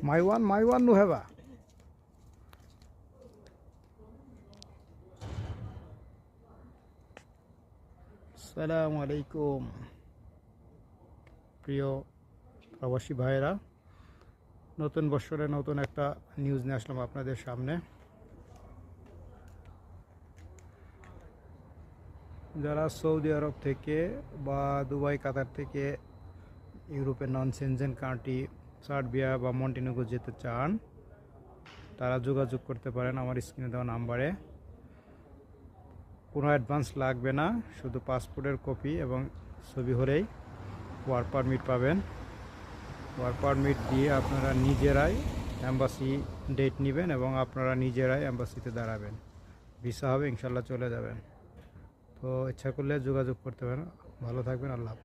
মাইওয়ান নুহেবা। আসসালামু আলাইকুম প্রিয় প্রবাসী ভাইয়েরা, নতুন বছরে নতুন একটা নিউজ নিয়ে আসলাম আপনাদের সামনে। যারা সৌদি আরব থেকে বা দুবাই কাতার থেকে ইউরোপের নন সেনজেন কান্ট্রি সার্বিয়া বা মন্টিনেগো যেতে চান, তারা যোগাযোগ করতে পারেন আমার স্ক্রিনে দেওয়া নাম্বারে। কোনো অ্যাডভান্স লাগবে না, শুধু পাসপোর্টের কপি এবং ছবি হলেই ওয়ার্ক পারমিট পাবেন। ওয়ার্ক পারমিট দিয়ে আপনারা নিজেরাই অ্যাম্বাসি ডেট নেবেন এবং আপনারা নিজেরাই অ্যাম্বাসিতে দাঁড়াবেন। ভিসা হবে, ইনশাল্লাহ চলে যাবেন। তো ইচ্ছা করলে যোগাযোগ করতে পারেন। ভালো থাকবেন। আল্লাহ।